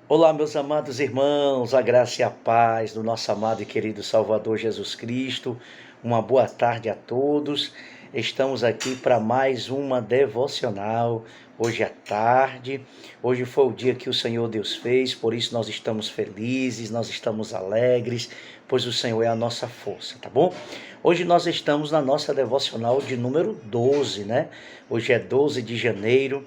Olá, meus amados irmãos, a graça e a paz do nosso amado e querido Salvador Jesus Cristo. Uma boa tarde a todos. Estamos aqui para mais uma devocional. Hoje à tarde. Hoje foi o dia que o Senhor Deus fez, por isso nós estamos felizes, nós estamos alegres, pois o Senhor é a nossa força, tá bom? Hoje nós estamos na nossa devocional de número 12, né? Hoje é 12 de janeiro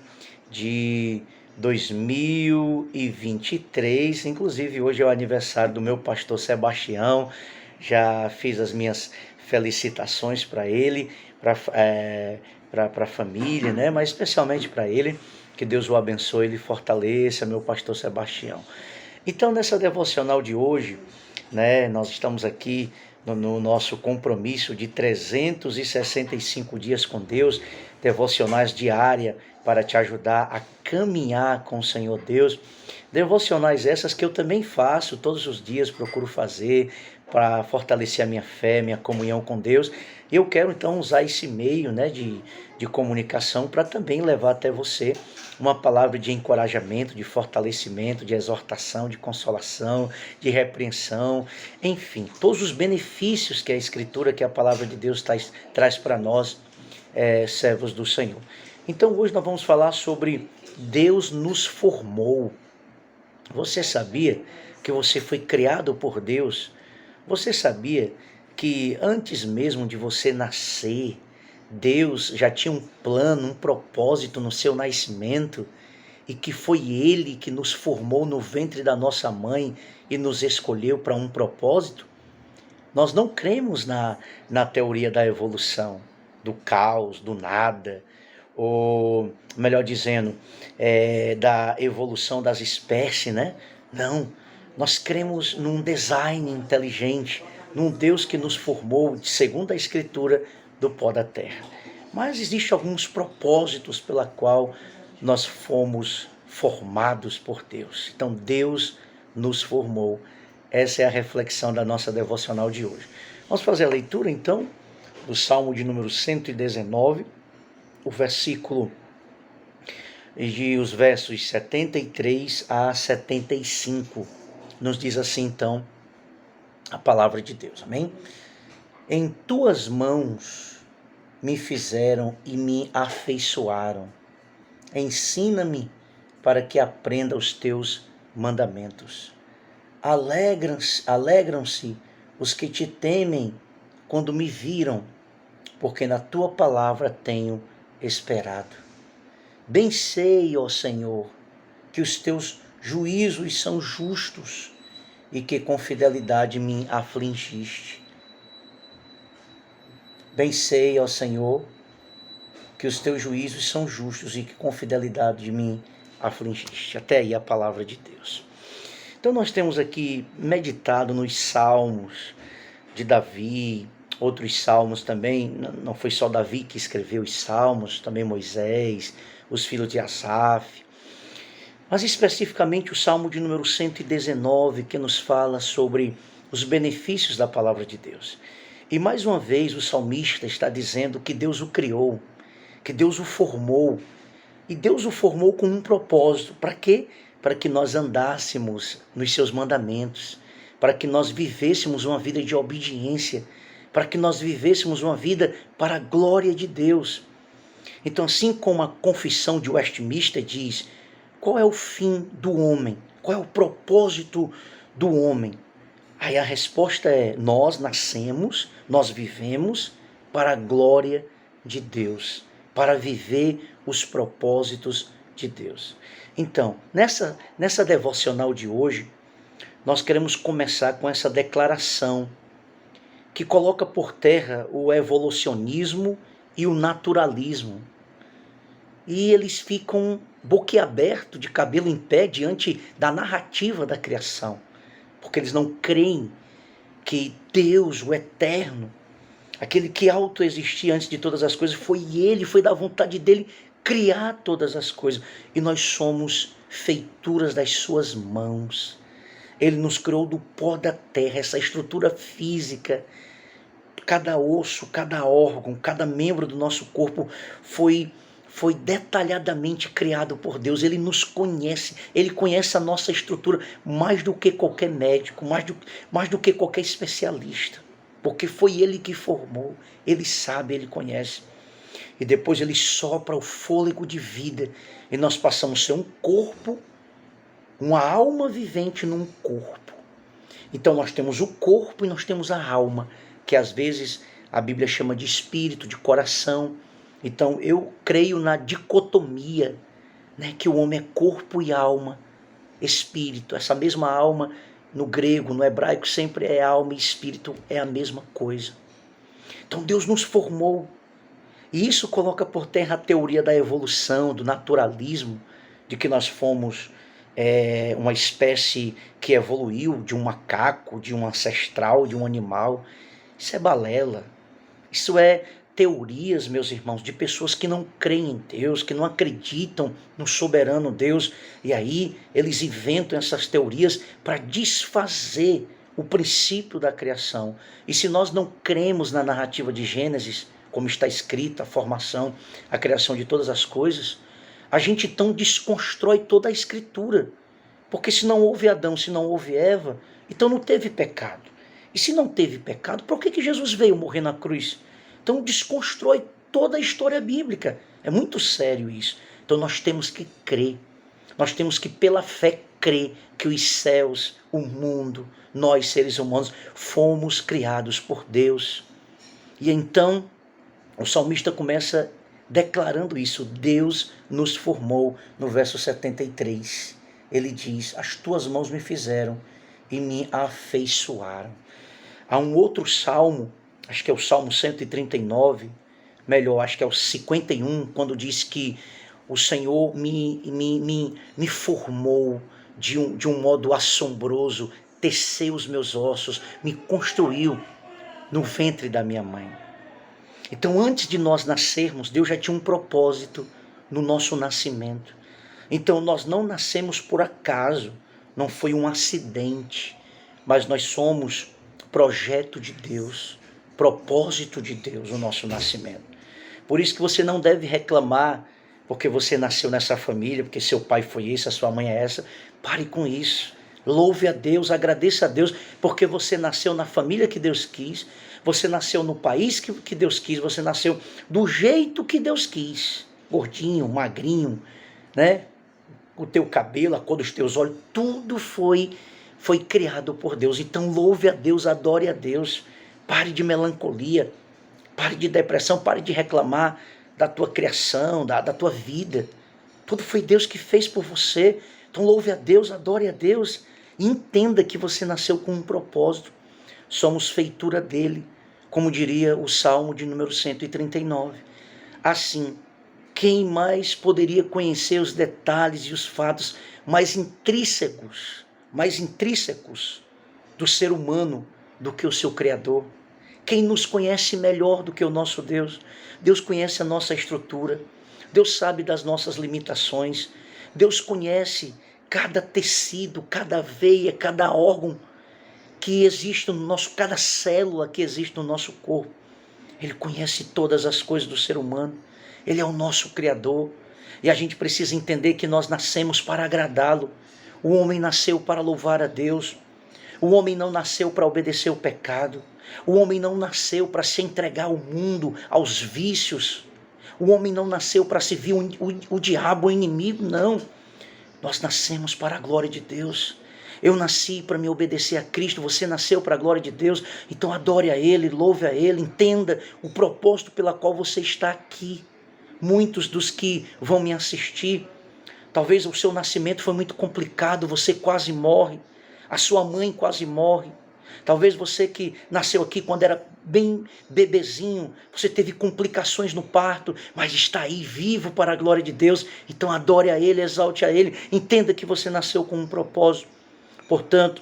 de 2023, inclusive hoje é o aniversário do meu pastor Sebastião. Já fiz as minhas felicitações para ele, para a família, né? Mas especialmente para ele. Que Deus o abençoe e lhe fortaleça, meu pastor Sebastião. Então, nessa devocional de hoje, né, nós estamos aqui no nosso compromisso de 365 dias com Deus, devocionais diárias para te ajudar a caminhar com o Senhor Deus. Devocionais essas que eu também faço todos os dias, procuro fazer para fortalecer a minha fé, minha comunhão com Deus. Eu quero então usar esse meio, né, de comunicação para também levar até você uma palavra de encorajamento, de fortalecimento, de exortação, de consolação, de repreensão, enfim, todos os benefícios que a Escritura, que a palavra de Deus traz para nós, servos do Senhor. Então hoje nós vamos falar sobre Deus nos formou. Você sabia que você foi criado por Deus? Você sabia que antes mesmo de você nascer, Deus já tinha um plano, um propósito no seu nascimento, e que foi Ele que nos formou no ventre da nossa mãe e nos escolheu para um propósito? Nós não cremos na teoria da evolução, do caos, do nada, ou melhor dizendo, da evolução das espécies, né? Não, nós cremos num design inteligente, num Deus que nos formou, segundo a Escritura, do pó da terra. Mas existem alguns propósitos pela qual nós fomos formados por Deus. Então Deus nos formou. Essa é a reflexão da nossa devocional de hoje. Vamos fazer a leitura então do Salmo de número 119, o versículo e os versos 73 a 75. Nos diz assim então a palavra de Deus. Amém? Em tuas mãos me fizeram e me afeiçoaram. Ensina-me para que aprenda os teus mandamentos. Alegram-se os que te temem quando me viram, porque na tua palavra tenho esperado. Bem sei, ó Senhor, que os teus juízos são justos e que com fidelidade me afligiste. Bem sei, ó Senhor, que os teus juízos são justos e que com fidelidade me afligiste. Até aí a palavra de Deus. Então nós temos aqui meditado nos salmos de Davi, outros salmos também, não foi só Davi que escreveu os salmos, também Moisés, os filhos de Asaf, mas especificamente o salmo de número 119, que nos fala sobre os benefícios da palavra de Deus. E mais uma vez o salmista está dizendo que Deus o criou, que Deus o formou, e Deus o formou com um propósito. Para quê? Para que nós andássemos nos seus mandamentos, para que nós vivêssemos uma vida de obediência, para que nós vivêssemos uma vida para a glória de Deus. Então, assim como a confissão de Westminster diz, qual é o fim do homem? Qual é o propósito do homem? Aí a resposta é, nós nascemos, nós vivemos para a glória de Deus, para viver os propósitos de Deus. Então, nessa devocional de hoje, nós queremos começar com essa declaração que coloca por terra o evolucionismo e o naturalismo. E eles ficam boquiabertos, de cabelo em pé, diante da narrativa da criação, porque eles não creem que Deus, o Eterno, aquele que autoexistia antes de todas as coisas, foi da vontade dele criar todas as coisas. E nós somos feituras das suas mãos. Ele nos criou do pó da terra, essa estrutura física. Cada osso, cada órgão, cada membro do nosso corpo foi foi detalhadamente criado por Deus. Ele nos conhece, ele conhece a nossa estrutura mais do que qualquer médico, mais do que qualquer especialista, porque foi ele que formou, ele sabe, ele conhece. E depois ele sopra o fôlego de vida e nós passamos a ser um corpo, uma alma vivente num corpo. Então nós temos o corpo e nós temos a alma, que às vezes a Bíblia chama de espírito, de coração. Então eu creio na dicotomia, né, que o homem é corpo e alma, espírito. Essa mesma alma no grego, no hebraico, sempre é alma e espírito, é a mesma coisa. Então Deus nos formou. E isso coloca por terra a teoria da evolução, do naturalismo, de que nós fomos uma espécie que evoluiu de um macaco, de um ancestral, de um animal. Isso é balela. Isso é teorias, meus irmãos, de pessoas que não creem em Deus, que não acreditam no soberano Deus. E aí eles inventam essas teorias para desfazer o princípio da criação. E se nós não cremos na narrativa de Gênesis, como está escrita, a formação, a criação de todas as coisas, a gente então desconstrói toda a escritura. Porque se não houve Adão, se não houve Eva, então não teve pecado. E se não teve pecado, por que Jesus veio morrer na cruz? Então desconstrói toda a história bíblica. É muito sério isso. Então nós temos que crer. Nós temos que, pela fé, crer que os céus, o mundo, nós seres humanos, fomos criados por Deus. E então o salmista começa declarando isso. Deus nos formou, no verso 73. Ele diz: as tuas mãos me fizeram e me afeiçoaram. Há um outro salmo, acho que é o Salmo 139, melhor, acho que é o 51, quando diz que o Senhor me formou de um modo assombroso, teceu os meus ossos, me construiu no ventre da minha mãe. Então, antes de nós nascermos, Deus já tinha um propósito no nosso nascimento. Então, nós não nascemos por acaso, não foi um acidente, mas nós somos projeto de Deus, propósito de Deus, o nosso nascimento. Por isso que você não deve reclamar porque você nasceu nessa família, porque seu pai foi esse, a sua mãe é essa. Pare com isso. Louve a Deus, agradeça a Deus, porque você nasceu na família que Deus quis, você nasceu no país que Deus quis, você nasceu do jeito que Deus quis. Gordinho, magrinho, né? O teu cabelo, a cor dos teus olhos, tudo foi criado por Deus. Então louve a Deus, adore a Deus. Pare de melancolia, pare de depressão, pare de reclamar da tua criação, da tua vida. Tudo foi Deus que fez por você. Então louve a Deus, adore a Deus e entenda que você nasceu com um propósito. Somos feitura dele, como diria o Salmo de número 139. Assim, quem mais poderia conhecer os detalhes e os fatos mais intrínsecos do ser humano do que o seu Criador? Quem nos conhece melhor do que o nosso Deus? Deus conhece a nossa estrutura, Deus sabe das nossas limitações, Deus conhece cada tecido, cada veia, cada órgão que existe no nosso, cada célula que existe no nosso corpo. Ele conhece todas as coisas do ser humano, Ele é o nosso Criador, e a gente precisa entender que nós nascemos para agradá-lo. O homem nasceu para louvar a Deus, o homem não nasceu para obedecer o pecado, o homem não nasceu para se entregar ao mundo, aos vícios, o homem não nasceu para servir o diabo, o inimigo, não. Nós nascemos para a glória de Deus. Eu nasci para me obedecer a Cristo, você nasceu para a glória de Deus, então adore a Ele, louve a Ele, entenda o propósito pela qual você está aqui. Muitos dos que vão me assistir, talvez o seu nascimento foi muito complicado, você quase morre, a sua mãe quase morre. Talvez você que nasceu aqui quando era bem bebezinho, você teve complicações no parto, mas está aí vivo para a glória de Deus. Então adore a Ele, exalte a Ele, entenda que você nasceu com um propósito. Portanto,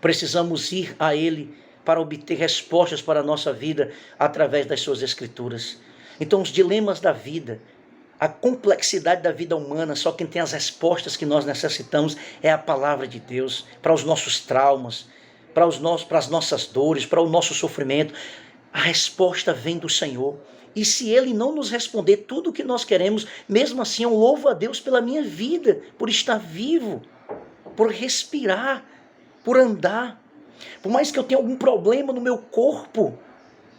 precisamos ir a Ele para obter respostas para a nossa vida através das suas Escrituras. Então os dilemas da vida, a complexidade da vida humana, só quem tem as respostas que nós necessitamos é a palavra de Deus, para os nossos traumas, para as nossas dores, para o nosso sofrimento. A resposta vem do Senhor. E se Ele não nos responder tudo o que nós queremos, mesmo assim eu louvo a Deus pela minha vida, por estar vivo, por respirar, por andar. Por mais que eu tenha algum problema no meu corpo,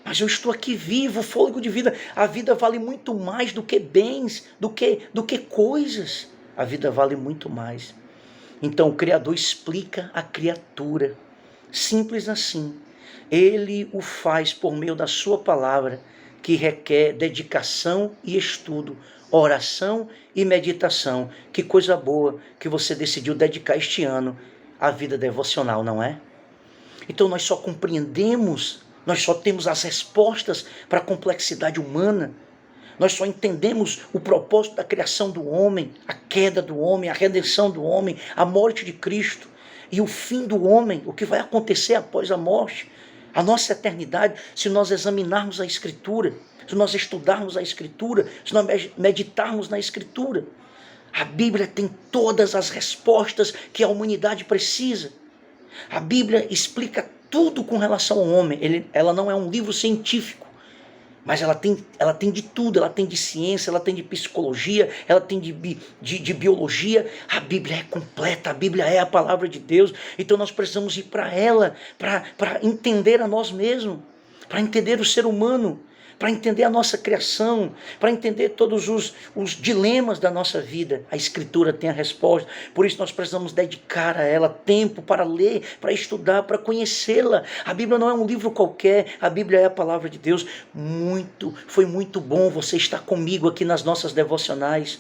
mas eu estou aqui vivo, fôlego de vida. A vida vale muito mais do que bens, do que coisas. A vida vale muito mais. Então o Criador explica a criatura. Simples assim. Ele o faz por meio da sua palavra, que requer dedicação e estudo, oração e meditação. Que coisa boa que você decidiu dedicar este ano à vida devocional, não é? Então nós só compreendemos, nós só temos as respostas para a complexidade humana. Nós só entendemos o propósito da criação do homem, a queda do homem, a redenção do homem, a morte de Cristo e o fim do homem, o que vai acontecer após a morte, a nossa eternidade, se nós examinarmos a Escritura, se nós estudarmos a Escritura, se nós meditarmos na Escritura. A Bíblia tem todas as respostas que a humanidade precisa. A Bíblia explica tudo com relação ao homem. Ela não é um livro científico, mas ela tem de tudo. Ela tem de ciência, ela tem de psicologia, ela tem de biologia. A Bíblia é completa, a Bíblia é a palavra de Deus. Então nós precisamos ir para ela, para entender a nós mesmos, para entender o ser humano, para entender a nossa criação, para entender todos os dilemas da nossa vida. A Escritura tem a resposta, por isso nós precisamos dedicar a ela tempo para ler, para estudar, para conhecê-la. A Bíblia não é um livro qualquer, a Bíblia é a palavra de Deus. Foi muito bom você estar comigo aqui nas nossas devocionais.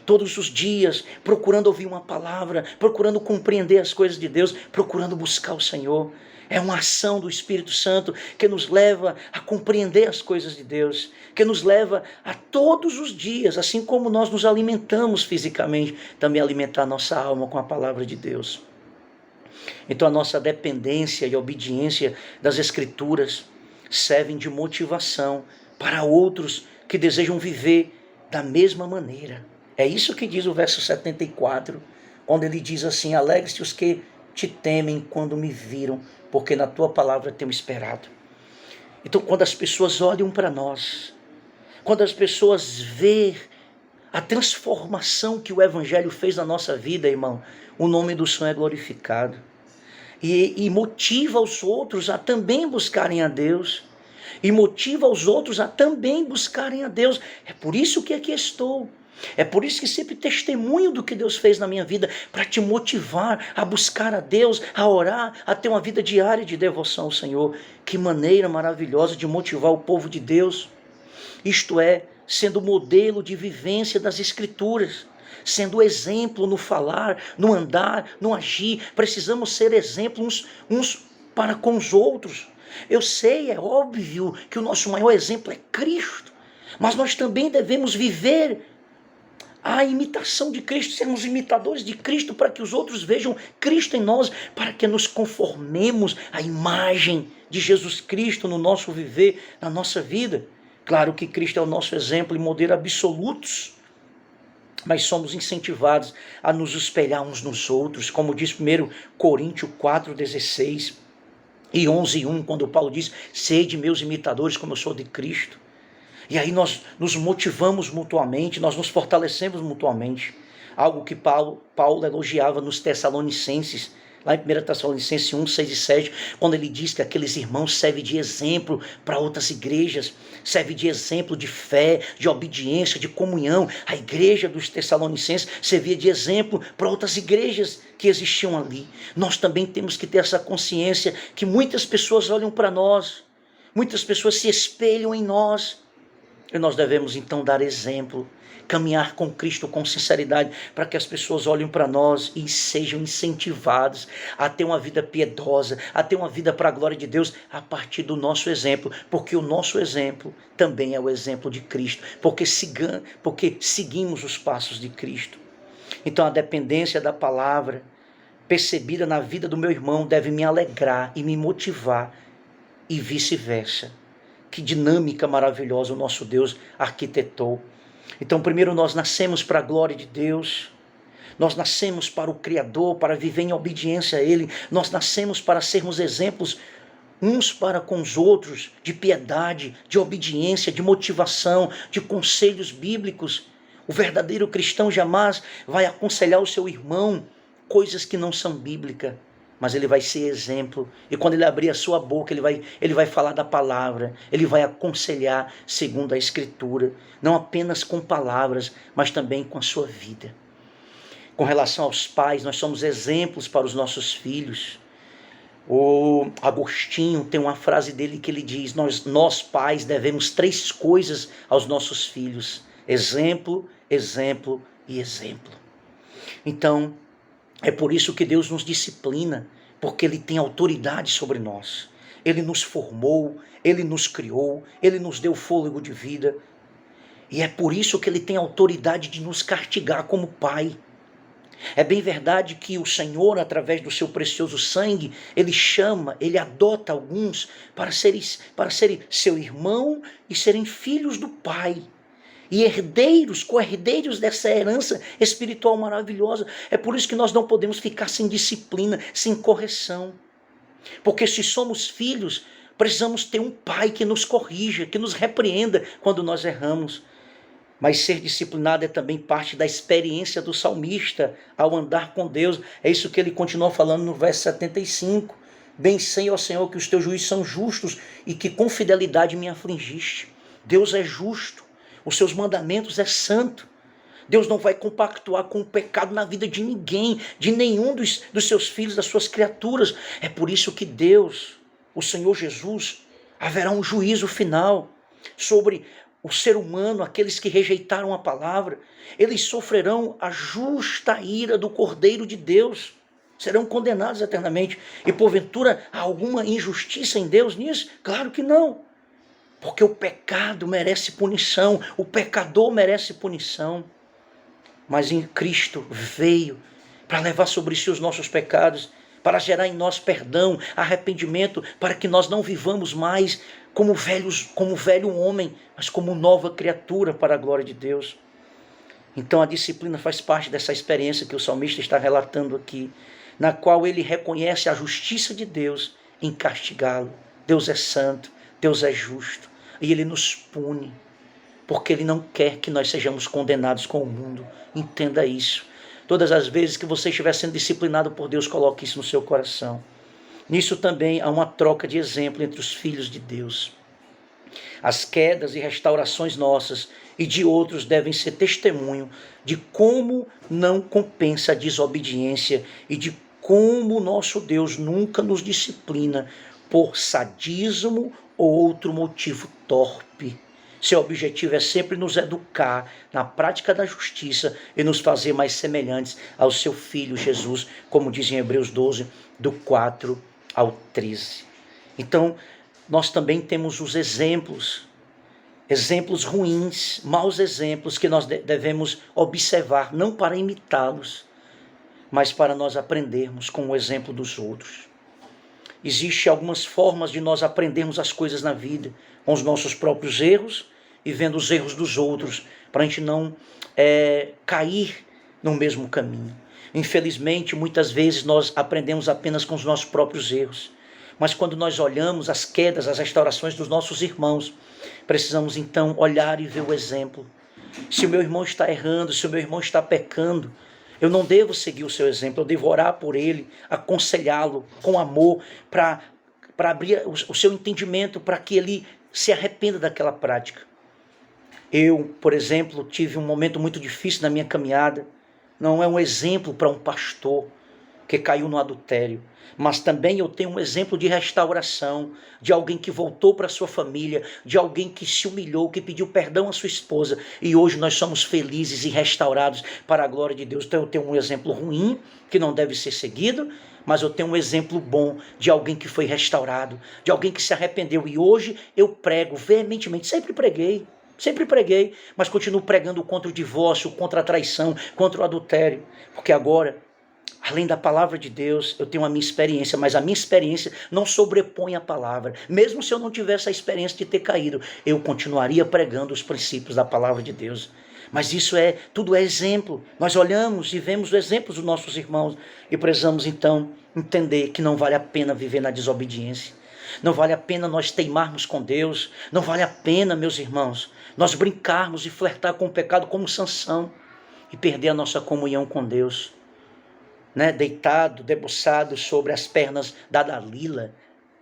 Todos os dias, procurando ouvir uma palavra, procurando compreender as coisas de Deus, procurando buscar o Senhor. É uma ação do Espírito Santo que nos leva a compreender as coisas de Deus, que nos leva a todos os dias, assim como nós nos alimentamos fisicamente, também alimentar a nossa alma com a palavra de Deus. Então a nossa dependência e obediência das Escrituras servem de motivação para outros que desejam viver da mesma maneira. É isso que diz o verso 74, quando ele diz assim: alegre-se os que te temem quando me viram, porque na tua palavra tenho esperado. Então quando as pessoas olham para nós, quando as pessoas veem a transformação que o Evangelho fez na nossa vida, irmão, o nome do Senhor é glorificado. E motiva os outros a também buscarem a Deus. E motiva os outros a também buscarem a Deus. É por isso que aqui estou. É por isso que sempre testemunho do que Deus fez na minha vida, para te motivar a buscar a Deus, a orar, a ter uma vida diária de devoção ao Senhor. Que maneira maravilhosa de motivar o povo de Deus. Isto é, sendo modelo de vivência das Escrituras, sendo exemplo no falar, no andar, no agir. Precisamos ser exemplos uns para com os outros. Eu sei, é óbvio que o nosso maior exemplo é Cristo, mas nós também devemos viver a imitação de Cristo, sermos imitadores de Cristo, para que os outros vejam Cristo em nós, para que nos conformemos à imagem de Jesus Cristo no nosso viver, na nossa vida. Claro que Cristo é o nosso exemplo e modelo absolutos, mas somos incentivados a nos espelhar uns nos outros, como diz 1 Coríntios 4,16 e 11,1, quando Paulo diz: sede meus imitadores como eu sou de Cristo. E aí nós nos motivamos mutuamente, nós nos fortalecemos mutuamente. Algo que Paulo elogiava nos Tessalonicenses, lá em 1 Tessalonicenses 1, 6 e 7, quando ele diz que aqueles irmãos servem de exemplo para outras igrejas, servem de exemplo de fé, de obediência, de comunhão. A igreja dos Tessalonicenses servia de exemplo para outras igrejas que existiam ali. Nós também temos que ter essa consciência que muitas pessoas olham para nós, muitas pessoas se espelham em nós, e nós devemos então dar exemplo, caminhar com Cristo com sinceridade, para que as pessoas olhem para nós e sejam incentivadas a ter uma vida piedosa, a ter uma vida para a glória de Deus, a partir do nosso exemplo, porque o nosso exemplo também é o exemplo de Cristo, porque seguimos os passos de Cristo. Então a dependência da palavra percebida na vida do meu irmão deve me alegrar e me motivar, e vice-versa. Que dinâmica maravilhosa o nosso Deus arquitetou. Então, primeiro nós nascemos para a glória de Deus, nós nascemos para o Criador, para viver em obediência a Ele, nós nascemos para sermos exemplos uns para com os outros, de piedade, de obediência, de motivação, de conselhos bíblicos. O verdadeiro cristão jamais vai aconselhar o seu irmão coisas que não são bíblicas, mas ele vai ser exemplo. E quando ele abrir a sua boca, ele vai falar da palavra, ele vai aconselhar segundo a Escritura, não apenas com palavras, mas também com a sua vida. Com relação aos pais, nós somos exemplos para os nossos filhos. O Agostinho tem uma frase dele que ele diz: nós pais devemos 3 coisas aos nossos filhos: exemplo, exemplo e exemplo. Então, é por isso que Deus nos disciplina, porque Ele tem autoridade sobre nós. Ele nos formou, Ele nos criou, Ele nos deu fôlego de vida. E é por isso que Ele tem autoridade de nos castigar como Pai. É bem verdade que o Senhor, através do seu precioso sangue, Ele chama, Ele adota alguns para serem seu irmão e serem filhos do Pai. E herdeiros, co-herdeiros dessa herança espiritual maravilhosa. É por isso que nós não podemos ficar sem disciplina, sem correção. Porque se somos filhos, precisamos ter um pai que nos corrija, que nos repreenda quando nós erramos. Mas ser disciplinado é também parte da experiência do salmista ao andar com Deus. É isso que ele continua falando no verso 75. Bem sei, ó Senhor, que os teus juízos são justos e que com fidelidade me afligiste. Deus é justo. Os seus mandamentos é santo. Deus não vai compactuar com o pecado na vida de ninguém, de nenhum dos seus filhos, das suas criaturas. É por isso que Deus, o Senhor Jesus, haverá um juízo final sobre o ser humano, aqueles que rejeitaram a palavra. Eles sofrerão a justa ira do Cordeiro de Deus. Serão condenados eternamente. E porventura há alguma injustiça em Deus nisso? Claro que não. Porque o pecado merece punição, o pecador merece punição. Mas em Cristo veio para levar sobre si os nossos pecados, para gerar em nós perdão, arrependimento, para que nós não vivamos mais como velho homem, mas como nova criatura para a glória de Deus. Então a disciplina faz parte dessa experiência que o salmista está relatando aqui, na qual ele reconhece a justiça de Deus em castigá-lo. Deus é santo, Deus é justo, e Ele nos pune, porque Ele não quer que nós sejamos condenados com o mundo. Entenda isso. Todas as vezes que você estiver sendo disciplinado por Deus, coloque isso no seu coração. Nisso também há uma troca de exemplo entre os filhos de Deus. As quedas e restaurações nossas e de outros devem ser testemunho de como não compensa a desobediência e de como nosso Deus nunca nos disciplina por sadismo ou outro motivo torpe. Seu objetivo é sempre nos educar na prática da justiça e nos fazer mais semelhantes ao seu Filho Jesus, como diz em Hebreus 12, do 4 ao 13. Então, nós também temos os exemplos ruins, maus exemplos que nós devemos observar, não para imitá-los, mas para nós aprendermos com o exemplo dos outros. Existem algumas formas de nós aprendermos as coisas na vida, com os nossos próprios erros e vendo os erros dos outros, para a gente não cair no mesmo caminho. Infelizmente, muitas vezes nós aprendemos apenas com os nossos próprios erros, mas quando nós olhamos as quedas, as restaurações dos nossos irmãos, precisamos então olhar e ver o exemplo. Se o meu irmão está errando, se o meu irmão está pecando, eu não devo seguir o seu exemplo, eu devo orar por ele, aconselhá-lo com amor, para abrir o seu entendimento, para que ele se arrependa daquela prática. Eu, por exemplo, tive um momento muito difícil na minha caminhada. Não é um exemplo para um pastor que caiu no adultério, mas também eu tenho um exemplo de restauração, de alguém que voltou para sua família, de alguém que se humilhou, que pediu perdão à sua esposa, e hoje nós somos felizes e restaurados para a glória de Deus. Então eu tenho um exemplo ruim, que não deve ser seguido, mas eu tenho um exemplo bom de alguém que foi restaurado, de alguém que se arrependeu, e hoje eu prego veementemente, sempre preguei, mas continuo pregando contra o divórcio, contra a traição, contra o adultério, porque agora, além da palavra de Deus, eu tenho a minha experiência, mas a minha experiência não sobrepõe a palavra. Mesmo se eu não tivesse a experiência de ter caído, eu continuaria pregando os princípios da palavra de Deus. Mas tudo é exemplo. Nós olhamos e vemos os exemplos dos nossos irmãos e precisamos então entender que não vale a pena viver na desobediência. Não vale a pena nós teimarmos com Deus. Não vale a pena, meus irmãos, nós brincarmos e flertar com o pecado como Sansão e perder a nossa comunhão com Deus, né? Deitado, debruçado sobre as pernas da Dalila,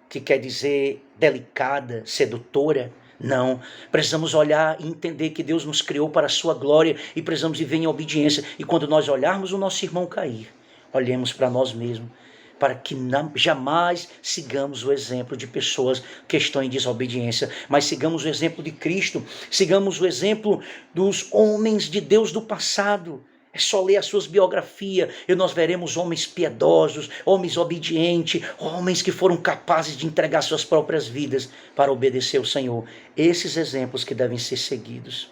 que quer dizer delicada, sedutora. Não, precisamos olhar e entender que Deus nos criou para a sua glória e precisamos viver em obediência. E quando nós olharmos o nosso irmão cair, olhemos para nós mesmos, para que jamais sigamos o exemplo de pessoas que estão em desobediência, mas sigamos o exemplo de Cristo, sigamos o exemplo dos homens de Deus do passado. É só ler as suas biografias e nós veremos homens piedosos, homens obedientes, homens que foram capazes de entregar suas próprias vidas para obedecer ao Senhor. Esses exemplos que devem ser seguidos.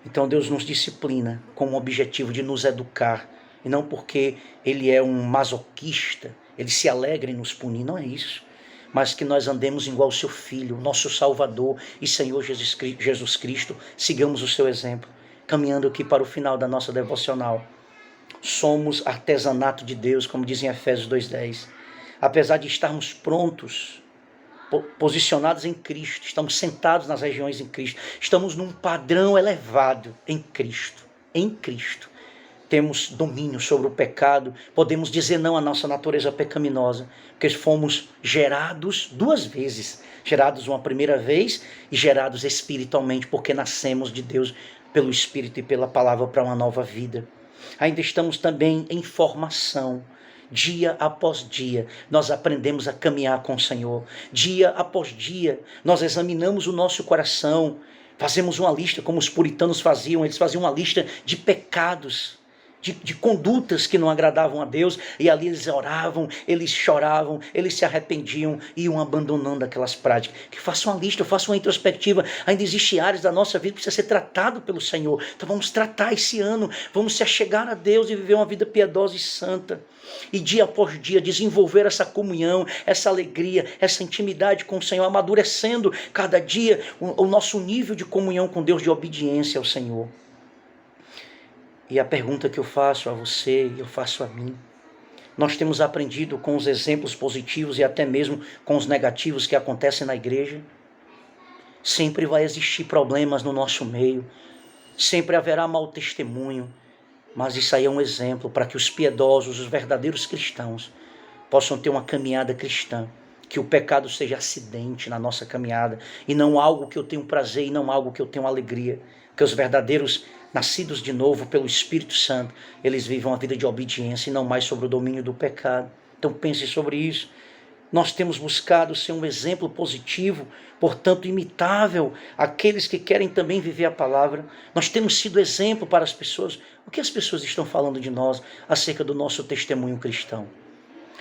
Então Deus nos disciplina com o objetivo de nos educar, e não porque Ele é um masoquista, Ele se alegra em nos punir, não é isso. Mas que nós andemos igual ao seu Filho, nosso Salvador e Senhor Jesus Cristo, sigamos o seu exemplo. Caminhando aqui para o final da nossa devocional. Somos artesanato de Deus, como diz em Efésios 2:10. Apesar de estarmos prontos, posicionados em Cristo, estamos sentados nas regiões em Cristo, estamos num padrão elevado em Cristo. Em Cristo. Temos domínio sobre o pecado, podemos dizer não à nossa natureza pecaminosa, porque fomos gerados duas vezes. Gerados uma primeira vez e gerados espiritualmente, porque nascemos de Deus pelo Espírito e pela palavra para uma nova vida. Ainda estamos também em formação. Dia após dia, nós aprendemos a caminhar com o Senhor. Dia após dia, nós examinamos o nosso coração. Fazemos uma lista, como os puritanos faziam. Eles faziam uma lista de pecados, de condutas que não agradavam a Deus, e ali eles oravam, eles choravam, eles se arrependiam e iam abandonando aquelas práticas. Que faça uma lista, faça uma introspectiva. Ainda existem áreas da nossa vida que precisa ser tratado pelo Senhor. Então vamos tratar esse ano, vamos se achegar a Deus e viver uma vida piedosa e santa. E dia após dia desenvolver essa comunhão, essa alegria, essa intimidade com o Senhor, amadurecendo cada dia o nosso nível de comunhão com Deus, de obediência ao Senhor. E a pergunta que eu faço a você e eu faço a mim: nós temos aprendido com os exemplos positivos e até mesmo com os negativos que acontecem na igreja? Sempre vai existir problemas no nosso meio, sempre haverá mau testemunho, mas isso aí é um exemplo para que os piedosos, os verdadeiros cristãos, possam ter uma caminhada cristã, que o pecado seja acidente na nossa caminhada, e não algo que eu tenho prazer, e não algo que eu tenho alegria, que os verdadeiros nascidos de novo pelo Espírito Santo, eles vivem uma vida de obediência e não mais sobre o domínio do pecado. Então pense sobre isso. Nós temos buscado ser um exemplo positivo, portanto imitável, àqueles que querem também viver a palavra. Nós temos sido exemplo para as pessoas. O que as pessoas estão falando de nós acerca do nosso testemunho cristão?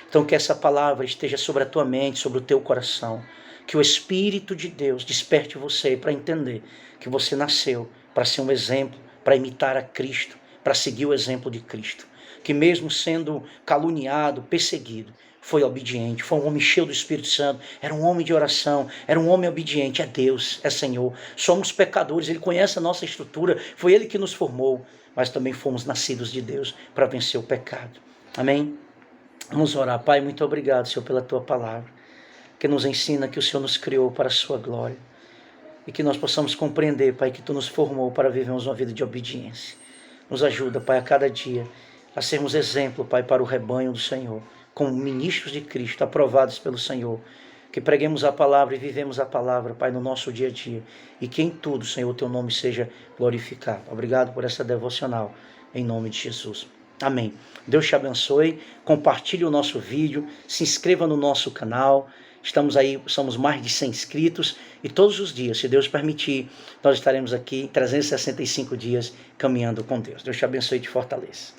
Então que essa palavra esteja sobre a tua mente, sobre o teu coração. Que o Espírito de Deus desperte você para entender que você nasceu para ser um exemplo, para imitar a Cristo, para seguir o exemplo de Cristo. Que mesmo sendo caluniado, perseguido, foi obediente, foi um homem cheio do Espírito Santo, era um homem de oração, era um homem obediente, é Deus, é Senhor. Somos pecadores, Ele conhece a nossa estrutura, foi Ele que nos formou, mas também fomos nascidos de Deus para vencer o pecado. Amém? Vamos orar. Pai, muito obrigado, Senhor, pela Tua palavra, que nos ensina que o Senhor nos criou para a Sua glória. E que nós possamos compreender, Pai, que Tu nos formou para vivermos uma vida de obediência. Nos ajuda, Pai, a cada dia a sermos exemplo, Pai, para o rebanho do Senhor, como ministros de Cristo, aprovados pelo Senhor. Que preguemos a palavra e vivemos a palavra, Pai, no nosso dia a dia. E que em tudo, Senhor, Teu nome seja glorificado. Obrigado por essa devocional, em nome de Jesus. Amém. Deus te abençoe. Compartilhe o nosso vídeo, se inscreva no nosso canal. Estamos aí, somos mais de 100 inscritos e todos os dias, se Deus permitir, nós estaremos aqui 365 dias caminhando com Deus. Deus te abençoe e te fortaleça.